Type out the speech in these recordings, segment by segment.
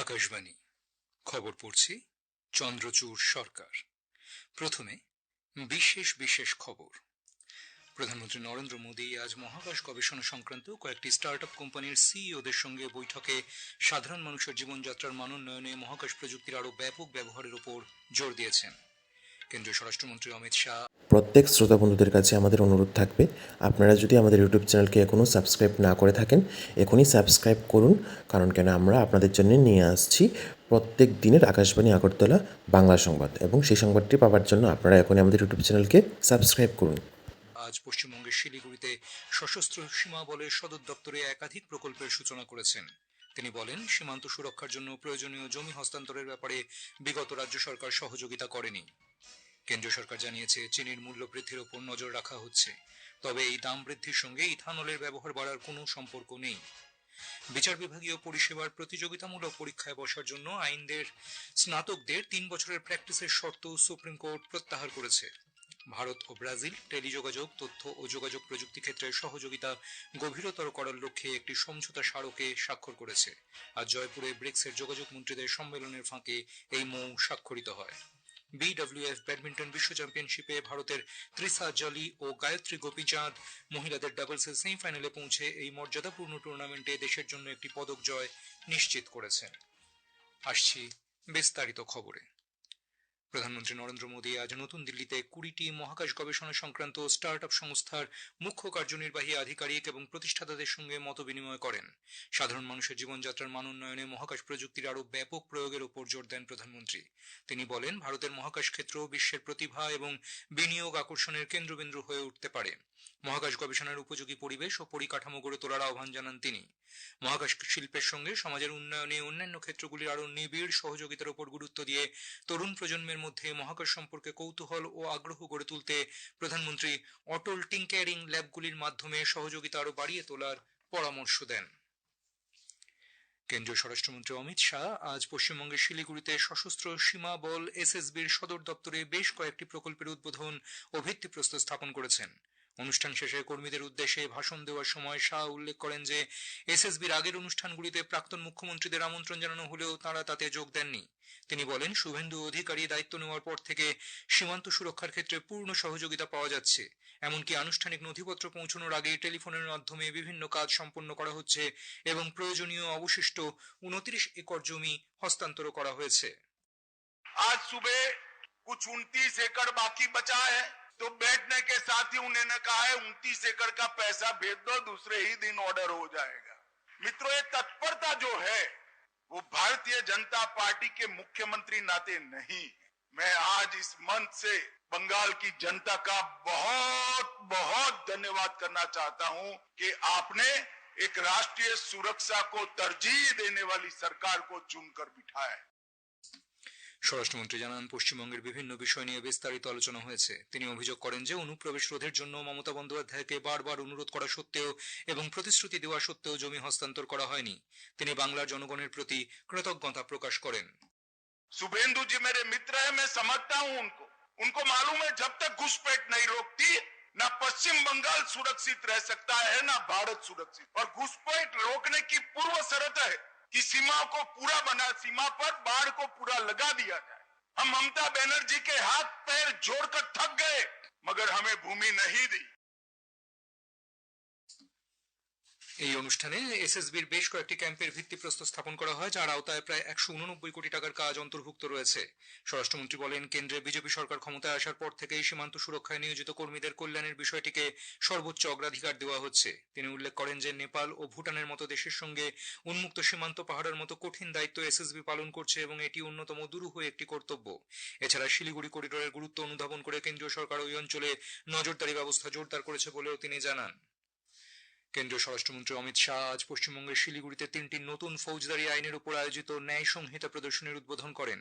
আকাশবাণী খবর পড়ছি চন্দ্রচূড় সরকার। প্রথমে বিশেষ বিশেষ খবর। প্রধানমন্ত্রী নরেন্দ্র মোদী আজ মহাকাশ গবেষণা সংক্রান্ত কয়েকটি স্টার্টআপ কোম্পানির সিইওদের সঙ্গে বৈঠকে সাধারণ মানুষের জীবনযাত্রার মান উন্নয়নে মহাকাশ প্রযুক্তির আরও ব্যাপক ব্যবহারের উপর জোর দিয়েছেন। কেন্দ্রীয় স্বরাষ্ট্রমন্ত্রী অমিত শাহ প্রত্যেক শ্রোতা বন্ধুদের কাছে আমাদের অনুরোধ থাকবে, আপনারা যদি আমাদের ইউটিউব চ্যানেলকে এখনও সাবস্ক্রাইব না করে থাকেন এখনই সাবস্ক্রাইব করুন। কারণ কেন আমরা আপনাদের জন্য নিয়ে আসছি প্রত্যেক দিনের আকাশবাণী আগরতলা বাংলা সংবাদ, এবং সেই সংবাদটি পাওয়ার জন্য আপনারা এখনই আমাদের ইউটিউব চ্যানেলকে সাবস্ক্রাইব করুন। আজ পশ্চিমবঙ্গের শিলিগুড়িতে সশস্ত্র সীমা বলের সদর দপ্তরে একাধিক প্রকল্পের সূচনা করেছেন। তিনি বলেন, সীমান্ত সুরক্ষার জন্য প্রয়োজনীয় জমি হস্তান্তরের ব্যাপারে বিগত রাজ্য সরকার সহযোগিতা করেনি। কেন্দ্রীয় সরকার জানিয়েছে, চিনির মূল্য বৃদ্ধির ওপর নজর রাখা হচ্ছে, তবে এই দাম বৃদ্ধির সঙ্গে ইথানলের ব্যবহার বাড়ার কোনো সম্পর্ক নেই। বিচার বিভাগীয় পরিষেবার প্রতিযোগিতামূলক পরীক্ষায় বসার জন্য আইনদের স্নাতকদের 3 বছরের প্র্যাকটিসের শর্ত সুপ্রিম কোর্ট প্রত্যাহার করেছে। ভারত ও ব্রাজিল টেলিযোগাযোগ, তথ্য ও যোগাযোগ প্রযুক্তি ক্ষেত্রে সহযোগিতা গভীরতর করার লক্ষ্যে একটি সমঝোতা স্মারকে স্বাক্ষর করেছে। আজ জয়পুরে ব্রিক্সের যোগাযোগ মন্ত্রীদের সম্মেলনের ফাঁকে এই মৌ স্বাক্ষরিত হয়। বিডব্লিউএফ ব্যাডমিন্টন বিশ্ব চ্যাম্পিয়নশিপে ভারতের ত্রিসা জলি ও গায়ত্রী গোপীচাঁদ মহিলাদের ডাবলসের সেমিফাইনালে পৌঁছে এই মর্যাদাপূর্ণ টুর্নামেন্টে দেশের জন্য একটি পদক জয় নিশ্চিত করেছেন। আসছি বিস্তারিত খবরে। প্রধানমন্ত্রী নরেন্দ্র মোদী আজ নতুন দিল্লিতে 20টি মহাকাশ গবেষণা সংক্রান্ত স্টার্টআপ সংস্থার মুখ্য কার্যনির্বাহী আধিকারিক এবং প্রতিষ্ঠাতাদের সঙ্গে মত বিনিময় করেন। সাধারণ মানুষের জীবনযাত্রার মান উন্নয়নে মহাকাশ প্রযুক্তির আরও ব্যাপক প্রয়োগের উপর জোর দেন প্রধানমন্ত্রী। তিনি বলেন, ভারতের মহাকাশ ক্ষেত্র বিশ্বের প্রতিভা এবং বিনিয়োগ আকর্ষণের কেন্দ্রবিন্দু হয়ে উঠতে পারে। মহাকাশ গবেষণার উপযোগী পরিবেশ ও পরিকাঠামো গড়ে তোলার আহ্বান জানান তিনি। মহাকাশ শিল্পের সঙ্গে সমাজের উন্নয়নে অন্যান্য ক্ষেত্রগুলির আরও নিবিড় সহযোগিতার উপর গুরুত্ব দিয়ে তরুণ প্রজন্মের মধ্যে মহাকাশ সম্পর্কে কৌতূহল ও আগ্রহ গড়ে তুলতে প্রধানমন্ত্রী অটল টিঙ্কারিং ল্যাবগুলির মাধ্যমে সহযোগিতা আরও বাড়িয়ে তোলার পরামর্শ দেন। কেন্দ্রীয় স্বরাষ্ট্রমন্ত্রী অমিত শাহ আজ পশ্চিমবঙ্গের শিলিগুড়িতে সশস্ত্র সীমা বল এসএসবির সদর দপ্তরে বেশ কয়েকটি প্রকল্পের উদ্বোধন ও ভিত্তিপ্রস্তর স্থাপন করেছেন। অনুষ্ঠান শেষে কর্মীদের উদ্দেশ্যে ভাষণ দেওয়ার সময় শাহ উল্লেখ করেন যে, এসএসবির আগের অনুষ্ঠানগুলিতে প্রাক্তন মুখ্যমন্ত্রীদের আমন্ত্রণ জানানো হলেও তাঁরা তাতে যোগ দেননি। তিনি বলেন, শুভেন্দু অধিকারী দায়িত্ব নেওয়ার পর থেকে সীমান্ত সুরক্ষার ক্ষেত্রে পূর্ণ সহযোগিতা পাওয়া যাচ্ছে। এমনকি আনুষ্ঠানিক নথিপত্র পৌঁছানোর আগে টেলিফোনের মাধ্যমে বিভিন্ন কাজ সম্পন্ন করা হচ্ছে এবং প্রয়োজনীয় অবশিষ্ট 29 একর জমি হস্তান্তর করা হয়েছে। आज सुबह कुछ 29 एकड़ बाकी बचा है, तो बैठने के साथ ही उन्होंने कहा है 29 एकड़ का पैसा भेज दो, दूसरे ही दिन ऑर्डर हो जाएगा। मित्रों, ये तत्परता जो है वो भारतीय जनता पार्टी के मुख्यमंत्री नाते नहीं। मैं आज इस मंच से बंगाल की जनता का बहुत बहुत धन्यवाद करना चाहता हूं कि आपने एक राष्ट्रीय सुरक्षा को तरजीह देने वाली सरकार को चुनकर बिठाया। স্বরাষ্ট্রমন্ত্রী জানান, পশ্চিমবঙ্গের বিভিন্ন বিষয় নিয়ে বিস্তারিত আলোচনা হয়েছে। তিনি অভিযোগ করেন যে, অনুপ্রবেশ রোধের জন্য মমতা বন্দ্যোপাধ্যায়কে বারবার অনুরোধ করা সত্ত্বেও এবং প্রতিশ্রুতি দেওয়া সত্ত্বেও জমি হস্তান্তর করা হয়নি। তিনি বাংলার জনগণের প্রতি কৃতজ্ঞতা প্রকাশ করেন। शुभेंदु जी मेरे मित्र है, मैं समझता हूं उनको मालूम है जब तक घुसपैठ नहीं रोकती ना पश्चिम बंगाल सुरक्षित रह सकता है ना भारत सुरक्षित। और घुसपैठ रोकने की पूर्व शर्त है कि सीमा को पूरा बना, सीमा पर बाढ़ को पूरा लगा दिया जाए। हम ममता बनर्जी के हाथ पैर जोड़कर थक गए, मगर हमें भूमि नहीं दी। এই অনুষ্ঠানে এসএসবির বেশ কয়েকটি ক্যাম্পের ভিত্তিপ্রস্তর স্থাপন করা হয়, যার আওতায় প্রায় 189 কোটি টাকার কাজ অন্তর্ভুক্ত রয়েছে। স্বরাষ্ট্রমন্ত্রী বলেন, কেন্দ্রে বিজেপি সরকার ক্ষমতায় আসার পর থেকেই সীমান্ত সুরক্ষায় নিয়োজিত কর্মীদের কল্যাণের বিষয়টিকে সর্বোচ্চ অগ্রাধিকার দেওয়া হচ্ছে। তিনি উল্লেখ করেন যে, নেপাল ও ভুটানের মতো দেশের সঙ্গে উন্মুক্ত সীমান্ত পাহাড়ের মতো কঠিন দায়িত্ব এসএসবি পালন করছে এবং এটি অন্যতম দুরূহ একটি কর্তব্য। এছাড়া শিলিগুড়ি করিডোরের গুরুত্ব অনুধাবন করে কেন্দ্রীয় সরকার ওই অঞ্চলে নজরদারি ব্যবস্থা জোরদার করেছে বলেও তিনি জানান। কেন্দ্রীয় স্বরাষ্ট্রমন্ত্রী অমিত শাহ আজ পশ্চিমবঙ্গের শিলিগুড়িতে 3টি নতুন ফৌজদারি আইনের উপর আয়োজিত ন্যায় সংহিতা প্রদর্শনীর উদ্বোধন করেন।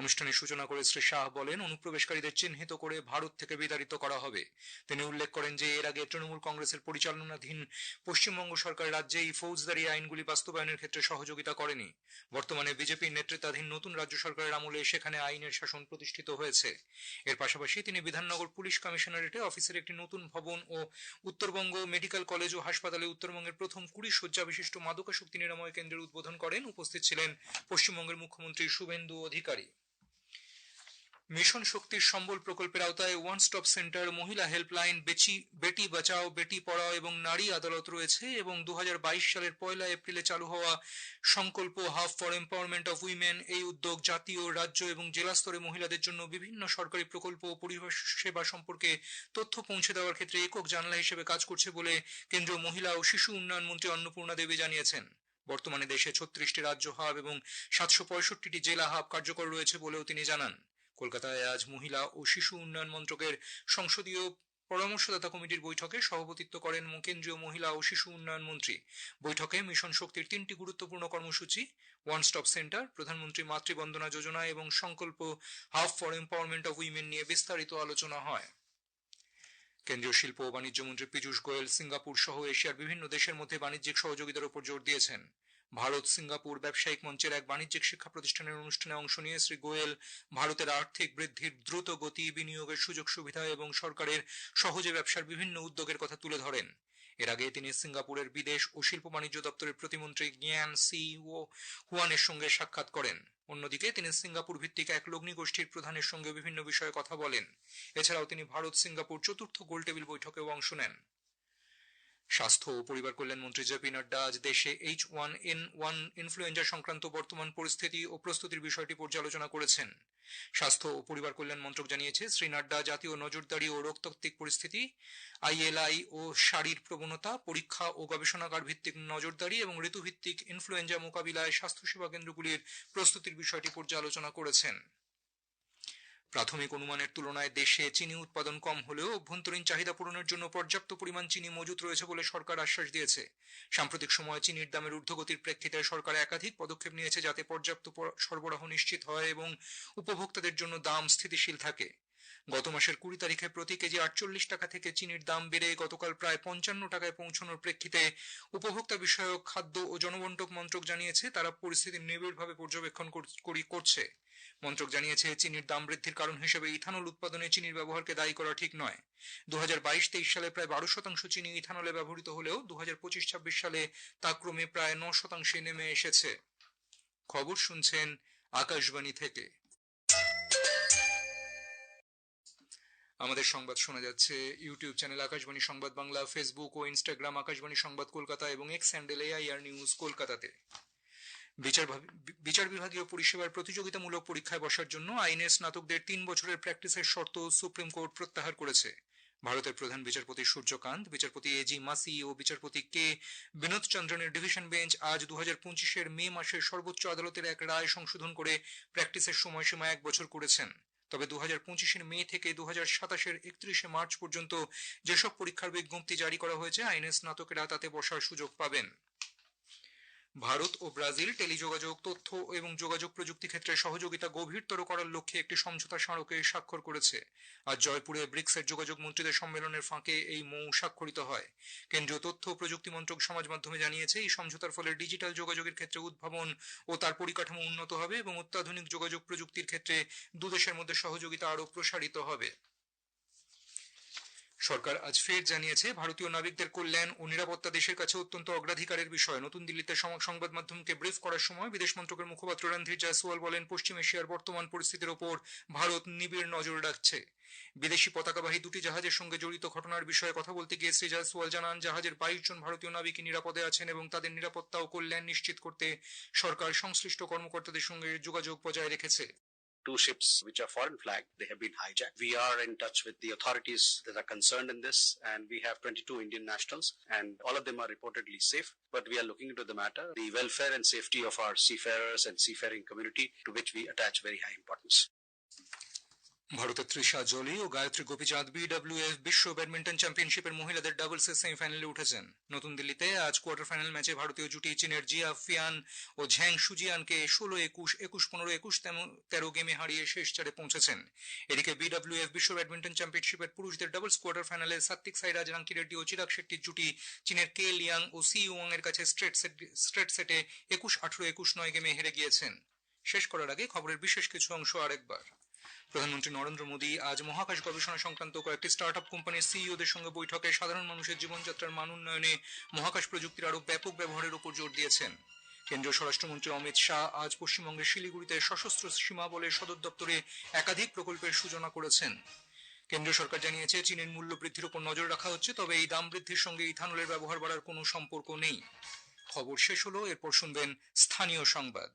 অনুষ্ঠানের সূচনা করে শ্রী শাহ বলেন, অনুপ্রবেশকারীদের চিহ্নিত করে ভারত থেকে বিতাড়িত করা হবে। তিনি উল্লেখ করেন যে, এর আগে তৃণমূল কংগ্রেসের পরিচালনাধীন পশ্চিমবঙ্গ সরকার রাজ্যে এই ফৌজদারি আইনগুলি বাস্তবায়নের ক্ষেত্রে সহযোগিতা করেনি। বর্তমানে বিজেপির নেতৃত্বাধীন নতুন রাজ্য সরকারের আমলে সেখানে আইনের শাসন প্রতিষ্ঠিত হয়েছে। এর পাশাপাশি তিনি বিধাননগর পুলিশ কমিশনারেটে অফিসের একটি নতুন ভবন ও উত্তরবঙ্গ মেডিকেল কলেজ ও হাসপাতাল হাসপাতালে উত্তরবঙ্গের প্রথম 20 শয্যা বিশিষ্ট মাদকাসক্তি নিরাময় কেন্দ্রের উদ্বোধন করেন। উপস্থিত ছিলেন পশ্চিমবঙ্গের মুখ্যমন্ত্রী শুভেন্দু অধিকারী। মিশন শক্তির সম্বল প্রকল্পের আওতায় ওয়ান স্টপ সেন্টার, মহিলা হেল্পলাইন, বেটি বাঁচাও বেটি পড়াও এবং নারী আদালত রয়েছে এবং 2022 সালের 1 এপ্রিলে চালু হওয়া সংকল্প hub for empowerment of women এই উদ্যোগ জাতীয়, রাজ্য এবং জেলা স্তরে মহিলাদের জন্য বিভিন্ন সরকারি প্রকল্প ও পরিষেবা সম্পর্কে তথ্য পৌঁছে দেওয়ার ক্ষেত্রে একক জানলা হিসেবে কাজ করছে বলে কেন্দ্রীয় মহিলা ও শিশু উন্নয়ন মন্ত্রী অন্নপূর্ণা দেবী জানিয়েছেন। বর্তমানে দেশে 36টি রাজ্য হাব এবং 765টি জেলা হাব কার্যকর রয়েছে বলেও তিনি জানান। কলকাতায় আজ মহিলা ও শিশু উন্নয়ন মন্ত্রকের সংসদীয় পরামর্শদাতা কমিটির বৈঠকে সভাপতিত্ব করেন কেন্দ্রীয় মহিলা ও শিশু উন্নয়ন মন্ত্রী। বৈঠকে মিশন শক্তির 3টি গুরুত্বপূর্ণ কর্মসূচি ওয়ান স্টপ সেন্টার, প্রধানমন্ত্রী মাতৃবন্দনা যোজনা এবং সংকল্প hub for empowerment of women নিয়ে বিস্তারিত আলোচনা হয়। কেন্দ্রীয় শিল্প ও বাণিজ্য মন্ত্রী পীযূষ গোয়েল সিঙ্গাপুর সহ এশিয়ার বিভিন্ন দেশের মধ্যে বাণিজ্যিক সহযোগিতার উপর জোর দিয়েছেন। ভারত সিঙ্গাপুর ব্যবসায়িক মঞ্চের এক বাণিজ্যিক শিক্ষা প্রতিষ্ঠানের অনুষ্ঠানে অংশ নিয়ে শ্রী গোয়েল ভারতের আর্থিক বৃদ্ধির দ্রুত গতি, বিনিয়োগের সুযোগ সুবিধা এবং সরকারের সহজে ব্যবসার বিভিন্ন উদ্যোগের কথা তুলে ধরেন। এর আগে তিনি সিঙ্গাপুরের বিদেশ ও শিল্প বাণিজ্য দপ্তরের প্রতিমন্ত্রী জ্ঞান সি হুয়ানের সঙ্গে সাক্ষাৎ করেন। অন্যদিকে তিনি সিঙ্গাপুর ভিত্তিক এক লগ্নি গোষ্ঠীর প্রধানের সঙ্গে বিভিন্ন বিষয়ে কথা বলেন। এছাড়াও তিনি ভারত সিঙ্গাপুর চতুর্থ গোলটেবিল বৈঠকেও অংশ নেন। স্বাস্থ্য ও পরিবার কল্যাণ মন্ত্রী জেপি নাড্ডা আজ দেশে H1N1 ইনফ্লুয়েঞ্জা সংক্রান্ত বর্তমান পরিস্থিতি ও প্রস্তুতির বিষয়টি পর্যালোচনা করেছেন। স্বাস্থ্য ও পরিবার কল্যাণ মন্ত্রক জানিয়েছে, শ্রী নাড্ডা জাতীয় নজরদারি ও রোগতাত্ত্বিক পরিস্থিতি, ILI ও সারির প্রবণতা, পরীক্ষা ও গবেষণাগার ভিত্তিক নজরদারি এবং ঋতুভিত্তিক ইনফ্লুয়েঞ্জা মোকাবিলায় স্বাস্থ্যসেবা কেন্দ্রগুলির প্রস্তুতির বিষয়টি পর্যালোচনা করেছেন। প্রাথমিক অনুমানের তুলনায় দেশে চিনি উৎপাদন কম হলেও অভ্যন্তরীণ চাহিদা পূরণের জন্য পর্যাপ্ত পরিমাণ চিনি মজুত রয়েছে বলে সরকার আশ্বাস দিয়েছে। সাম্প্রতিক সময়ে চিনির দামের ঊর্ধ্বগতির প্রেক্ষিতে সরকার একাধিক পদক্ষেপ নিয়েছে যাতে পর্যাপ্ত সরবরাহ নিশ্চিত হয় এবং উপভোক্তাদের জন্য দাম স্থিতিশীল থাকে। গত মাসের 20 তারিখে প্রতি কেজি 48 টাকা থেকে চিনির দাম বেড়ে গতকাল প্রায় 55 টাকায় পৌঁছানোর প্রেক্ষিতে উপভোক্তা বিষয়ক, খাদ্য ও জনবন্টন মন্ত্রক জানিয়েছে তারা পরিস্থিতি নিবিড়ভাবে পর্যবেক্ষণ করছে। মন্ত্রক জানিয়েছে, চিনির দাম বৃদ্ধির কারণ হিসেবে ইথানল উৎপাদনে চিনির ব্যবহারকে দায়ী করা ঠিক নয়। 2022-23 সালে প্রায় 12% চিনি ইথানলে ব্যবহৃত হলেও 2025-26 সালে তা ক্রমে প্রায় 9% নেমে এসেছে। খবর শুনছেন আকাশবাণী থেকে। আমাদের সংবাদ শোনা যাচ্ছে ইউটিউব চ্যানেল আকাশবাণী সংবাদ বাংলা, ফেসবুক ও ইনস্টাগ্রাম আকাশবাণী সংবাদ কলকাতা এবং এক্স হ্যান্ডেল AIR নিউজ কলকাতাতে। বিচার বিভাগীয় পরিষেবার প্রতিযোগিতামূলক পরীক্ষায় বসার জন্য আইনের স্নাতকদের 3 বছরের প্র্যাকটিসের শর্ত সুপ্রিম কোর্ট প্রত্যাহার করেছে। ভারতের প্রধান বিচারপতি সূর্যকান্ত, বিচারপতি AG মাসি ও বিচারপতি কে বিনোদ চন্দ্রনের ডিভিশন বেঞ্চ আজ 2025-এর মে মাসে সর্বোচ্চ আদালতের এক রায় সংশোধন করে প্র্যাকটিসের সময়সীমা 1 বছর করেছেন। তবে 2025-এর মে থেকে 2027-এর 31 মার্চ পর্যন্ত যেসব পরীক্ষার বিজ্ঞপ্তি জারি করা হয়েছে আইনের স্নাতকেরা তাতে বসার সুযোগ পাবেন। ভারত ও ব্রাজিল টেলিযোগাযোগ, তথ্য এবং যোগাযোগ প্রযুক্তি ক্ষেত্রে সহযোগিতা গভীরতর করার লক্ষ্যে একটি সমঝোতা স্মারকে স্বাক্ষর করেছে। আজ জয়পুরে ব্রিক্সের যোগাযোগ মন্ত্রীদের সম্মেলনের ফাঁকে এই মৌ স্বাক্ষরিত হয়। কেন্দ্রীয় তথ্য ও প্রযুক্তি মন্ত্রক সমাজ মাধ্যমে জানিয়েছে, এই সমঝোতার ফলে ডিজিটাল যোগাযোগের ক্ষেত্রে উদ্ভাবন ও তার পরিকাঠামো উন্নত হবে এবং অত্যাধুনিক যোগাযোগ প্রযুক্তির ক্ষেত্রে দুদেশের মধ্যে সহযোগিতা আরও প্রসারিত হবে। সরকার আজ ফের জানিয়েছে, ভারতীয় নাবিকদের কল্যাণ ও নিরাপত্তা দেশের কাছে অত্যন্ত অগ্রাধিকারের বিষয়। নতুন দিল্লিতে সংবাদ মাধ্যমকে ব্রিফ করার সময় বিদেশ মন্ত্রকের মুখপাত্র রণধীর জয়সওয়াল বলেন, পশ্চিম এশিয়ার বর্তমান পরিস্থিতির ওপর ভারত নিবিড় নজর রাখছে। বিদেশি পতাকাবাহী 2টি জাহাজের সঙ্গে জড়িত ঘটনার বিষয়ে কথা বলতে গিয়ে শ্রী জয়সওয়াল জানান, জাহাজের 22 জন ভারতীয় নাবিক নিরাপদে আছেন এবং তাদের নিরাপত্তা ও কল্যাণ নিশ্চিত করতে সরকার সংশ্লিষ্ট কর্মকর্তাদের সঙ্গে যোগাযোগ বজায় রেখেছে। 2 ships which are foreign flagged, they have been hijacked. We are in touch with the authorities that are concerned in this, and we have 22 Indian nationals, and all of them are reportedly safe, but we are looking into the matter, the welfare and safety of our seafarers and seafaring community, to which we attach very high importance. ভারতের তৃষা জলি ও Gayatri Gopichand BWF বিশ্ব badminton চ্যাম্পিয়নশিপের মহিলাদের ডাবলসের সেমিফাইনালে উঠেছেন। নতুন দিল্লিতে আজ quarter final ম্যাচে ভারতীয় জুটি চীনের জিয়া ফিয়ান ও ঝ্যাং সুজিয়ানকে 16-21, 21-15, 21-13 গেমে হারিয়ে শেষ 4-এ পৌঁছেছেন। এদিকে BWF বিশ্ব ব্যাডমিন্টন চ্যাম্পিয়নশিপের পুরুষদের ডাবলস কোয়ার্টার ফাইনালে সাত্বিক সাইরাজ, রাঙ্কি রেড্ডি ও চিরাগ শেট্টির জুটি চীনের কে লিয়াং ও সি ইউয়াং এর কাছে স্ট্রেট সেটে 21-18, 21-9 গেমে হেরে গিয়েছেন। শেষ করার আগে খবরের বিশেষ কিছু অংশ আরেকবার। প্রধানমন্ত্রী নরেন্দ্র মোদী আজ মহাকাশ গবেষণা সংক্রান্ত কয়েকটি স্টার্টআপ কোম্পানির সিইওদের সঙ্গে বৈঠকে সাধারণ মানুষের জীবনযাত্রার মান উন্নয়নে মহাকাশ প্রযুক্তির আরও ব্যাপক ব্যবহারের উপর জোর দিয়েছেন। কেন্দ্রীয় স্বরাষ্ট্রমন্ত্রী অমিত শাহ আজ পশ্চিমবঙ্গের শিলিগুড়িতে সশস্ত্র সীমা বলের সদর দপ্তরে একাধিক প্রকল্পের সূচনা করেছেন। কেন্দ্রীয় সরকার জানিয়েছে, চীনের মূল্য বৃদ্ধির উপর নজর রাখা হচ্ছে, তবে এই দাম বৃদ্ধির সঙ্গে ইথানলের ব্যবহার বাড়ার কোনো সম্পর্ক নেই। খবর শেষ হলো, এরপর শুনবেন স্থানীয় সংবাদ।